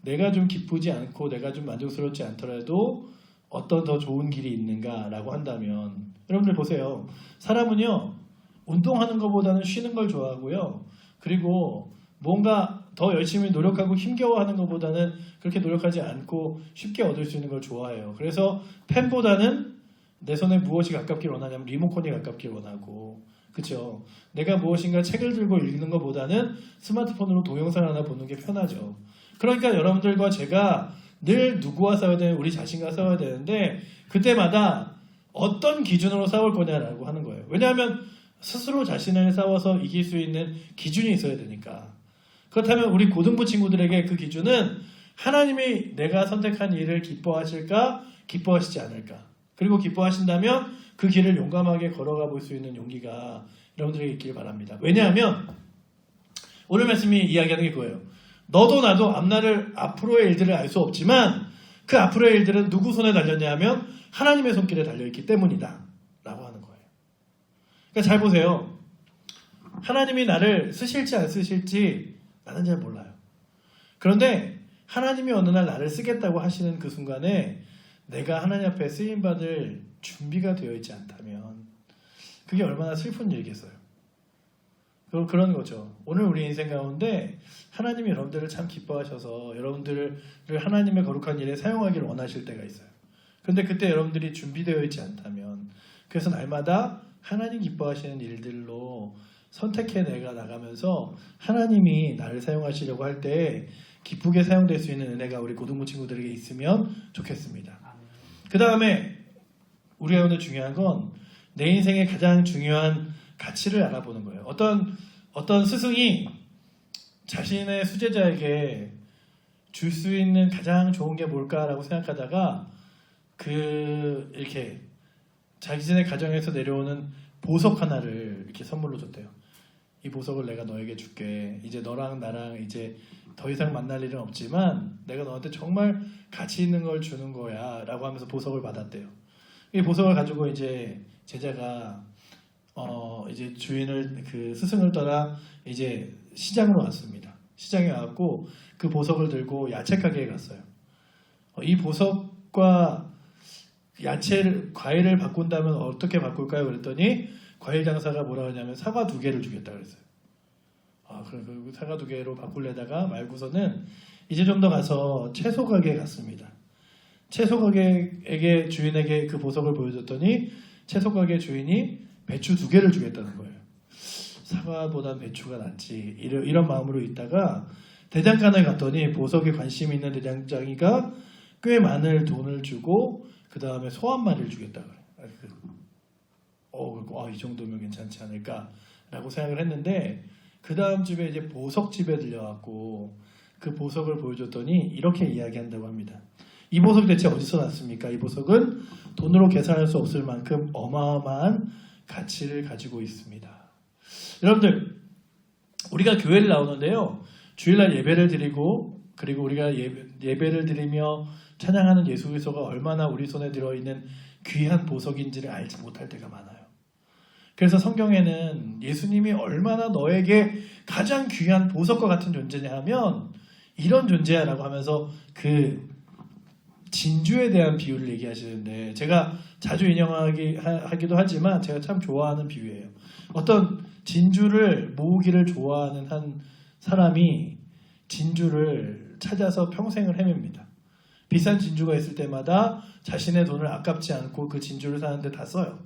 내가 좀 기쁘지 않고 내가 좀 만족스럽지 않더라도 어떤 더 좋은 길이 있는가라고 한다면, 여러분들 보세요. 사람은요, 운동하는 것보다는 쉬는 걸 좋아하고요. 그리고 뭔가 더 열심히 노력하고 힘겨워하는 것보다는 그렇게 노력하지 않고 쉽게 얻을 수 있는 걸 좋아해요. 그래서 펜보다는 내 손에 무엇이 가깝길 원하냐면 리모컨이 가깝길 원하고, 그렇죠? 내가 무엇인가 책을 들고 읽는 것보다는 스마트폰으로 동영상 하나 보는 게 편하죠. 그러니까 여러분들과 제가 늘 누구와 싸워야 되는, 우리 자신과 싸워야 되는데 그때마다 어떤 기준으로 싸울 거냐라고 하는 거예요. 왜냐하면 스스로 자신을 싸워서 이길 수 있는 기준이 있어야 되니까. 그렇다면 우리 고등부 친구들에게 그 기준은 하나님이 내가 선택한 일을 기뻐하실까 기뻐하시지 않을까. 그리고 기뻐하신다면 그 길을 용감하게 걸어가 볼 수 있는 용기가 여러분들에게 있길 바랍니다. 왜냐하면 오늘 말씀이 이야기하는 게 그거예요. 너도 나도 앞으로의 일들을 알 수 없지만 그 앞으로의 일들은 누구 손에 달렸냐 하면 하나님의 손길에 달려있기 때문이다 라고 하는 거예요. 그러니까 잘 보세요. 하나님이 나를 쓰실지 안 쓰실지 나는 잘 몰라요. 그런데 하나님이 어느 날 나를 쓰겠다고 하시는 그 순간에 내가 하나님 앞에 쓰임받을 준비가 되어 있지 않다면 그게 얼마나 슬픈 일이겠어요. 그런 거죠. 오늘 우리 인생 가운데 하나님이 여러분들을 참 기뻐하셔서 여러분들을 하나님의 거룩한 일에 사용하기를 원하실 때가 있어요. 그런데 그때 여러분들이 준비되어 있지 않다면, 그래서 날마다 하나님 기뻐하시는 일들로 선택해 내가 나가면서 하나님이 나를 사용하시려고 할 때 기쁘게 사용될 수 있는 은혜가 우리 고등부 친구들에게 있으면 좋겠습니다. 그 다음에 우리가 오늘 중요한 건 내 인생의 가장 중요한 가치를 알아보는 거예요. 어떤 스승이 자신의 수제자에게 줄 수 있는 가장 좋은 게 뭘까라고 생각하다가 이렇게 자신의 가정에서 내려오는 보석 하나를 이렇게 선물로 줬대요. 이 보석을 내가 너에게 줄게. 이제 너랑 나랑 이제 더 이상 만날 일은 없지만 내가 너한테 정말 가치 있는 걸 주는 거야 라고 하면서 보석을 받았대요. 이 보석을 가지고 이제 제자가 이제 주인을 스승을 떠나 이제 시장으로 왔습니다. 시장에 와갖고 그 보석을 들고 야채 가게에 갔어요. 이 보석과 과일을 바꾼다면 어떻게 바꿀까요? 그랬더니 과일 장사가 뭐라 하냐면 사과 2개를 주겠다 그랬어요. 그리고 사과 2개로 바꾸려다가 말고서는 이제 좀 더 가서 채소 가게에 갔습니다. 채소 가게에게 주인에게 그 보석을 보여줬더니 채소 가게 주인이 배추 2개를 주겠다는 거예요. 사과보단 배추가 낫지. 이런 마음으로 있다가 대장간에 갔더니 보석에 관심 있는 대장장이가 꽤 많은 돈을 주고 그 다음에 소 한 마리를 주겠다 그래요. 이 정도면 괜찮지 않을까라고 생각을 했는데 그 다음 집에 이제 보석집에 들려갖고 그 보석을 보여줬더니 이렇게 이야기한다고 합니다. 이 보석이 대체 어디서 났습니까? 이 보석은 돈으로 계산할 수 없을 만큼 어마어마한 가치를 가지고 있습니다. 여러분들, 우리가 교회를 나오는데요. 주일날 예배를 드리고 그리고 우리가 예배를 드리며 찬양하는 예수 그리스도가 얼마나 우리 손에 들어있는 귀한 보석인지를 알지 못할 때가 많아요. 그래서 성경에는 예수님이 얼마나 너에게 가장 귀한 보석과 같은 존재냐 하면 이런 존재야라고 하면서 그 진주에 대한 비유를 얘기하시는데 제가 자주 인용하기도 하지만 제가 참 좋아하는 비유예요. 어떤 진주를 모으기를 좋아하는 한 사람이 진주를 찾아서 평생을 헤맵니다. 비싼 진주가 있을 때마다 자신의 돈을 아깝지 않고 그 진주를 사는데 다 써요.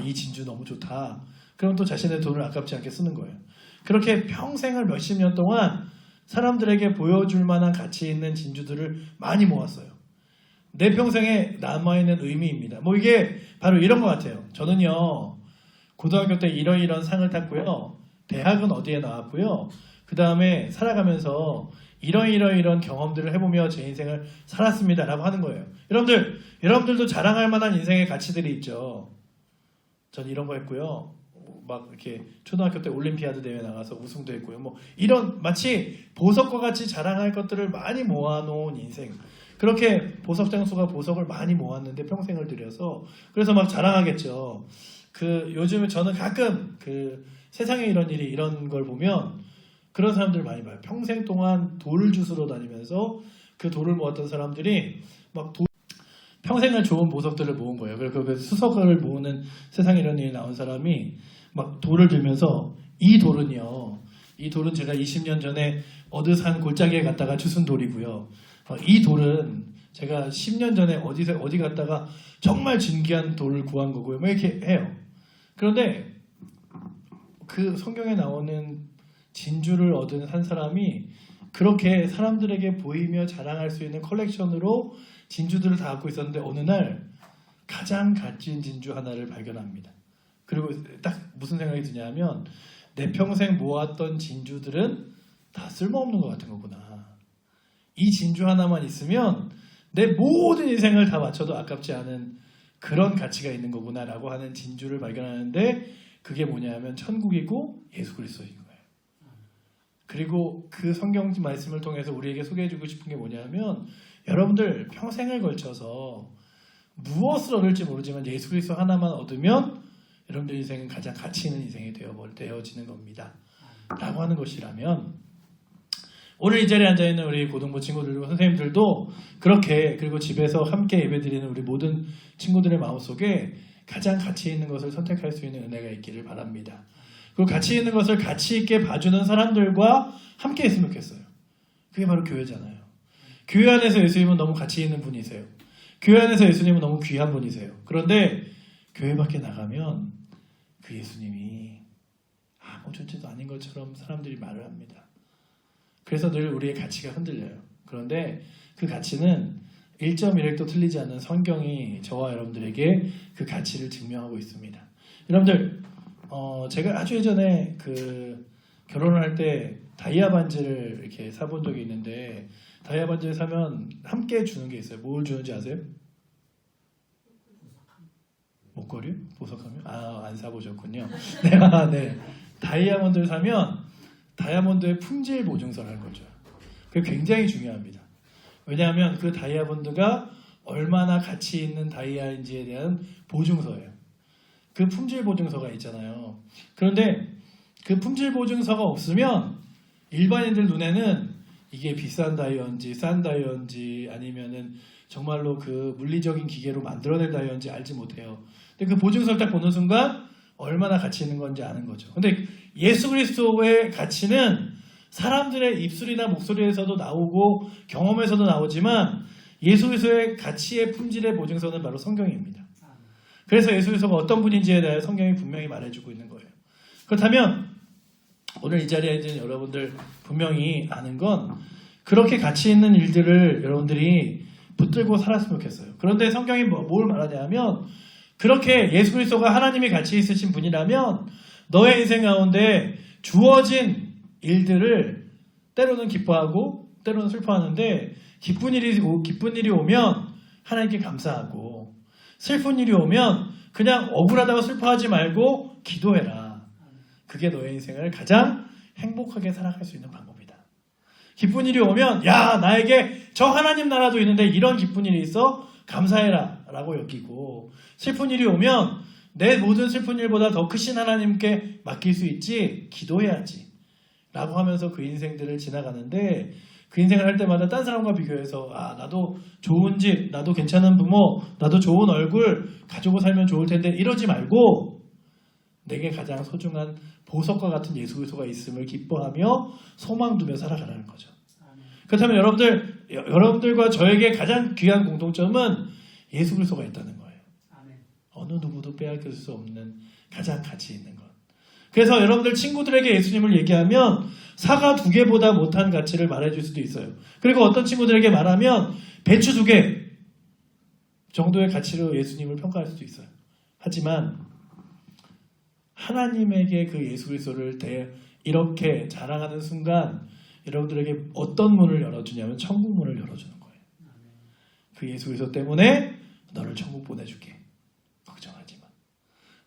이 진주 너무 좋다. 그럼 또 자신의 돈을 아깝지 않게 쓰는 거예요. 그렇게 평생을 몇십 년 동안 사람들에게 보여줄 만한 가치 있는 진주들을 많이 모았어요. 내 평생에 남아있는 의미입니다. 이게 바로 이런 것 같아요. 저는요, 고등학교 때 이런 상을 탔고요. 대학은 어디에 나왔고요. 그 다음에 살아가면서 이런 경험들을 해보며 제 인생을 살았습니다. 라고 하는 거예요. 여러분들도 자랑할 만한 인생의 가치들이 있죠. 전 이런 거 했고요. 막 이렇게 초등학교 때 올림피아드 대회 나가서 우승도 했고요. 이런 마치 보석과 같이 자랑할 것들을 많이 모아놓은 인생. 그렇게 보석 장수가 보석을 많이 모았는데 평생을 들여서 그래서 막 자랑하겠죠. 요즘에 저는 가끔 세상에 이런 걸 보면 그런 사람들 많이 봐요. 평생 동안 돌을 주스러 다니면서 그 돌을 모았던 사람들이 막 평생을 좋은 보석들을 모은 거예요. 그리고 그 수석을 모으는 세상에 이런 일이 나온 사람이 막 돌을 들면서 이 돌은 제가 20년 전에 어느 산 골짜기에 갔다가 주순 돌이고요. 이 돌은 제가 10년 전에 어디 갔다가 정말 진귀한 돌을 구한 거고요. 이렇게 해요. 그런데 그 성경에 나오는 진주를 얻은 한 사람이 그렇게 사람들에게 보이며 자랑할 수 있는 컬렉션으로 진주들을 다 갖고 있었는데 어느 날 가장 값진 진주 하나를 발견합니다. 그리고 딱 무슨 생각이 드냐면 내 평생 모았던 진주들은 다 쓸모없는 것 같은 거구나. 이 진주 하나만 있으면 내 모든 인생을 다 바쳐도 아깝지 않은 그런 가치가 있는 거구나 라고 하는 진주를 발견하는데 그게 뭐냐면 천국이고 예수 그리스도인 거예요. 그리고 그 성경 말씀을 통해서 우리에게 소개해주고 싶은 게 뭐냐면 여러분들 평생을 걸쳐서 무엇을 얻을지 모르지만 예수 그리스도 하나만 얻으면 여러분들 인생은 가장 가치 있는 인생이 되어지는 겁니다. 라고 하는 것이라면 오늘 이 자리에 앉아있는 우리 고등부 친구들과 선생님들도 그렇게 그리고 집에서 함께 예배드리는 우리 모든 친구들의 마음속에 가장 가치 있는 것을 선택할 수 있는 은혜가 있기를 바랍니다. 그리고 가치 있는 것을 가치 있게 봐주는 사람들과 함께 했으면 좋겠어요. 그게 바로 교회잖아요. 교회 안에서 예수님은 너무 가치 있는 분이세요. 교회 안에서 예수님은 너무 귀한 분이세요. 그런데 교회 밖에 나가면 그 예수님이 아무 존재도 아닌 것처럼 사람들이 말을 합니다. 그래서 늘 우리의 가치가 흔들려요. 그런데 그 가치는 1.1획도 틀리지 않는 성경이 저와 여러분들에게 그 가치를 증명하고 있습니다. 여러분들 제가 아주 예전에 결혼을 할 때 다이아 반지를 이렇게 사본 적이 있는데 다이아 반지를 사면 함께 주는 게 있어요. 뭘 주는지 아세요? 목걸이요? 보석하면? 안 사보셨군요. 네. 다이아몬드를 사면 다이아몬드의 품질 보증서를 할 거죠. 그게 굉장히 중요합니다. 왜냐하면 그 다이아몬드가 얼마나 가치 있는 다이아인지에 대한 보증서예요. 그 품질 보증서가 있잖아요. 그런데 그 품질 보증서가 없으면 일반인들 눈에는 이게 비싼 다이아인지 싼 다이아인지 아니면은 정말로 그 물리적인 기계로 만들어낸 다이아인지 알지 못해요. 근데 그 보증서를 딱 보는 순간 얼마나 가치 있는 건지 아는 거죠. 근데 예수 그리스도의 가치는 사람들의 입술이나 목소리에서도 나오고 경험에서도 나오지만 예수 그리스도의 가치의 품질의 보증서는 바로 성경입니다. 그래서 예수 그리스도가 어떤 분인지에 대해 성경이 분명히 말해주고 있는 거예요. 그렇다면 오늘 이 자리에 있는 여러분들 분명히 아는 건 그렇게 가치 있는 일들을 여러분들이 붙들고 살았으면 좋겠어요. 그런데 성경이 뭘 말하냐면 그렇게 예수 그리스도가 하나님이 가치 있으신 분이라면 너의 인생 가운데 주어진 일들을 때로는 기뻐하고 때로는 슬퍼하는데 기쁜 일이 오면 하나님께 감사하고 슬픈 일이 오면 그냥 억울하다고 슬퍼하지 말고 기도해라. 그게 너의 인생을 가장 행복하게 살아갈 수 있는 방법이다. 기쁜 일이 오면 야 나에게 저 하나님 나라도 있는데 이런 기쁜 일이 있어 감사해라 라고 여기고 슬픈 일이 오면 내 모든 슬픈 일보다 더 크신 하나님께 맡길 수 있지 기도해야지 라고 하면서 그 인생들을 지나가는데 그 인생을 할 때마다 딴 사람과 비교해서 나도 좋은 집, 나도 괜찮은 부모, 나도 좋은 얼굴 가지고 살면 좋을 텐데 이러지 말고 내게 가장 소중한 보석과 같은 예수 그리스도가 있음을 기뻐하며 소망 두며 살아가라는 거죠. 그렇다면 여러분들과 저에게 가장 귀한 공통점은 예수 그리스도가 있다는 거예요. 어느 누구도 빼앗길 수 없는 가장 가치 있는 것. 그래서 여러분들 친구들에게 예수님을 얘기하면 사과 2개보다 못한 가치를 말해줄 수도 있어요. 그리고 어떤 친구들에게 말하면 배추 2개 정도의 가치로 예수님을 평가할 수도 있어요. 하지만 하나님에게 그 예수 그리스도를 이렇게 자랑하는 순간 여러분들에게 어떤 문을 열어주냐면 천국 문을 열어주는 거예요. 그 예수 그리스도 때문에 너를 천국 보내줄게. 걱정하지 마.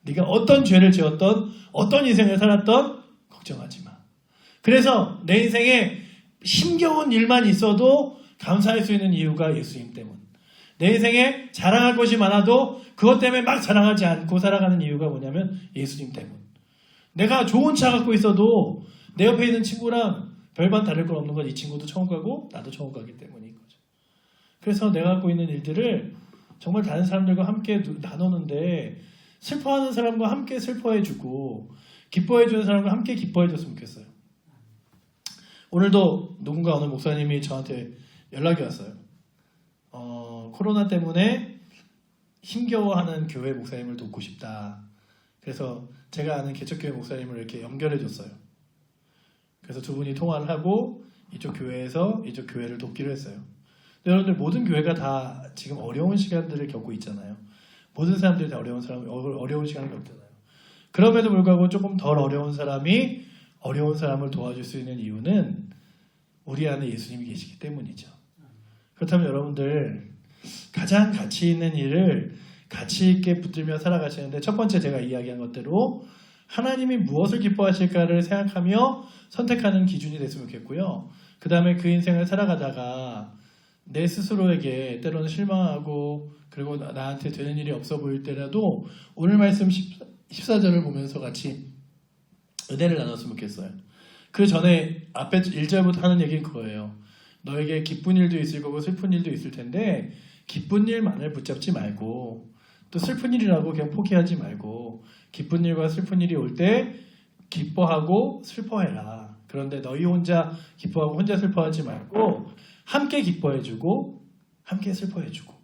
네가 어떤 죄를 지었던 어떤 인생을 살았던 걱정하지 마. 그래서 내 인생에 힘겨운 일만 있어도 감사할 수 있는 이유가 예수님 때문. 내 인생에 자랑할 것이 많아도 그것 때문에 막 자랑하지 않고 살아가는 이유가 뭐냐면 예수님 때문. 내가 좋은 차 갖고 있어도 내 옆에 있는 친구랑 별반 다를 건 없는 건 이 친구도 천국 가고 나도 천국 가기 때문인 거죠. 그래서 내가 갖고 있는 일들을 정말 다른 사람들과 함께 나누는데 슬퍼하는 사람과 함께 슬퍼해주고 기뻐해주는 사람과 함께 기뻐해줬으면 좋겠어요. 오늘도 누군가 어느 목사님이 저한테 연락이 왔어요. 코로나 때문에 힘겨워하는 교회 목사님을 돕고 싶다. 그래서 제가 아는 개척교회 목사님을 이렇게 연결해줬어요. 그래서 두 분이 통화를 하고 이쪽 교회에서 이쪽 교회를 돕기로 했어요. 여러분들 모든 교회가 다 지금 어려운 시간들을 겪고 있잖아요. 모든 사람들이 다 어려운 시간을 겪잖아요. 그럼에도 불구하고 조금 덜 어려운 사람이 어려운 사람을 도와줄 수 있는 이유는 우리 안에 예수님이 계시기 때문이죠. 그렇다면 여러분들 가장 가치 있는 일을 가치 있게 붙들며 살아가시는데 첫 번째 제가 이야기한 것대로 하나님이 무엇을 기뻐하실까를 생각하며 선택하는 기준이 됐으면 좋겠고요. 그 다음에 그 인생을 살아가다가 내 스스로에게 때로는 실망하고 그리고 나한테 되는 일이 없어 보일 때라도 오늘 말씀 14절을 보면서 같이 은혜를 나눴으면 좋겠어요. 그 전에 앞에 1절부터 하는 얘기는 그거예요. 너에게 기쁜 일도 있을 거고 슬픈 일도 있을 텐데 기쁜 일만을 붙잡지 말고 또 슬픈 일이라고 그냥 포기하지 말고 기쁜 일과 슬픈 일이 올 때 기뻐하고 슬퍼해라. 그런데 너희 혼자 기뻐하고 혼자 슬퍼하지 말고 함께 기뻐해주고 함께 슬퍼해주고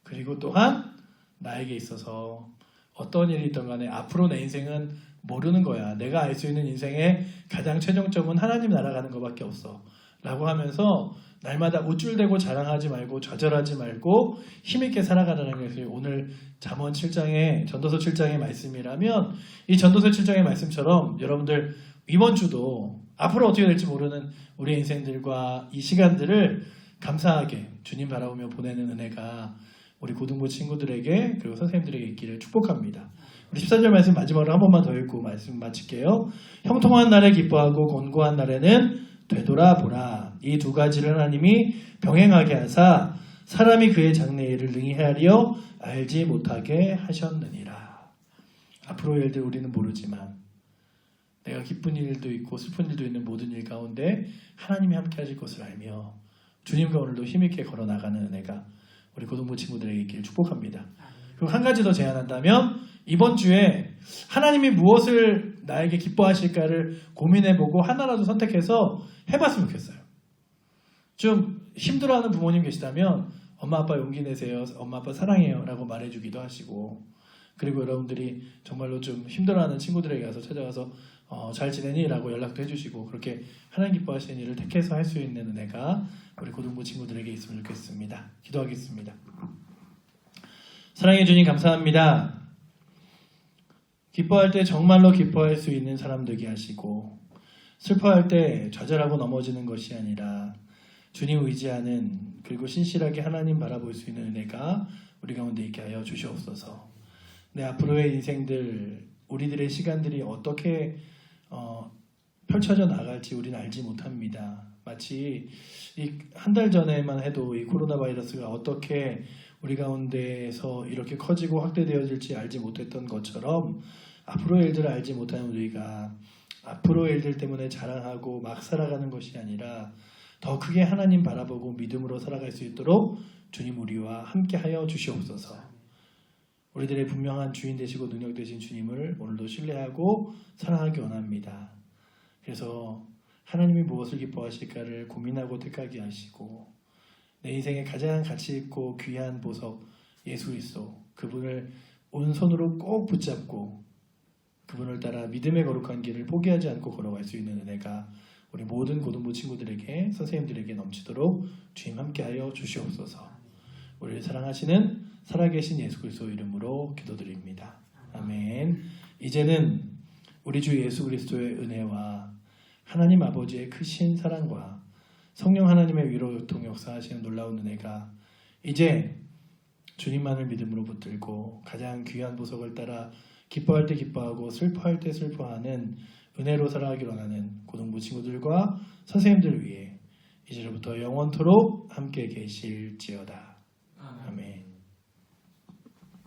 그리고 또한 나에게 있어서 어떤 일이 있던 간에 앞으로 내 인생은 모르는 거야. 내가 알 수 있는 인생의 가장 최종점은 하나님 날아가는 것밖에 없어. 라고 하면서 날마다 우쭐대고 자랑하지 말고 좌절하지 말고 힘있게 살아가라는 것이 오늘 잠언 7장의 전도서 7장의 말씀이라면 이 전도서 7장의 말씀처럼 여러분들 이번 주도 앞으로 어떻게 될지 모르는 우리 인생들과 이 시간들을 감사하게 주님 바라보며 보내는 은혜가 우리 고등부 친구들에게 그리고 선생님들에게 있기를 축복합니다. 우리 14절 말씀 마지막으로 한 번만 더 읽고 말씀 마칠게요. 형통한 날에 기뻐하고 곤고한 날에는 되돌아보라. 이 두 가지를 하나님이 병행하게 하사 사람이 그의 장래일을 능히 헤아려 알지 못하게 하셨느니라. 앞으로의 일들 우리는 모르지만 내가 기쁜 일도 있고 슬픈 일도 있는 모든 일 가운데 하나님이 함께 하실 것을 알며 주님과 오늘도 힘있게 걸어나가는 은혜가 우리 고등부 친구들에게 있기를 축복합니다. 그리고 한 가지 더 제안한다면 이번 주에 하나님이 무엇을 나에게 기뻐하실까를 고민해보고 하나라도 선택해서 해봤으면 좋겠어요. 좀 힘들어하는 부모님 계시다면 엄마 아빠 용기 내세요. 엄마 아빠 사랑해요 라고 말해주기도 하시고, 그리고 여러분들이 정말로 좀 힘들어하는 친구들에게 가서 찾아가서 잘 지내니? 라고 연락도 해주시고, 그렇게 하나님 기뻐하시는 일을 택해서 할 수 있는 은혜가 우리 고등부 친구들에게 있으면 좋겠습니다. 기도하겠습니다. 사랑해 주님 감사합니다. 기뻐할 때 정말로 기뻐할 수 있는 사람 되게 하시고, 슬퍼할 때 좌절하고 넘어지는 것이 아니라 주님 의지하는, 그리고 신실하게 하나님 바라볼 수 있는 은혜가 우리 가운데 있게 하여 주시옵소서. 내 앞으로의 인생들, 우리들의 시간들이 어떻게 펼쳐져 나갈지 우리는 알지 못합니다. 마치 이 한 달 전에만 해도 이 코로나 바이러스가 어떻게 우리 가운데에서 이렇게 커지고 확대되어질지 알지 못했던 것처럼, 앞으로의 일들을 알지 못하는 우리가 앞으로의 일들 때문에 자랑하고 막 살아가는 것이 아니라 더 크게 하나님 바라보고 믿음으로 살아갈 수 있도록 주님 우리와 함께하여 주시옵소서. 우리들의 분명한 주인 되시고 능력 되신 주님을 오늘도 신뢰하고 사랑하기 원합니다. 그래서 하나님이 무엇을 기뻐하실까를 고민하고 택하게 하시고, 내 인생에 가장 가치 있고 귀한 보석 예수 그리스도, 그분을 온손으로 꼭 붙잡고 그분을 따라 믿음의 거룩한 길을 포기하지 않고 걸어갈 수 있는 은혜가 우리 모든 고등부 친구들에게, 선생님들에게 넘치도록 주님 함께하여 주시옵소서. 우리를 사랑하시는 살아계신 예수 그리스도 이름으로 기도드립니다. 아멘. 이제는 우리 주 예수 그리스도의 은혜와 하나님 아버지의 크신 사랑과 성령 하나님의 위로 요통 역사하시는 놀라운 은혜가 이제 주님만을 믿음으로 붙들고 가장 귀한 보석을 따라 기뻐할 때 기뻐하고 슬퍼할 때 슬퍼하는 은혜로 살아가길 원하는 고등부 친구들과 선생님들 위해 이제부터 영원토록 함께 계실지어다.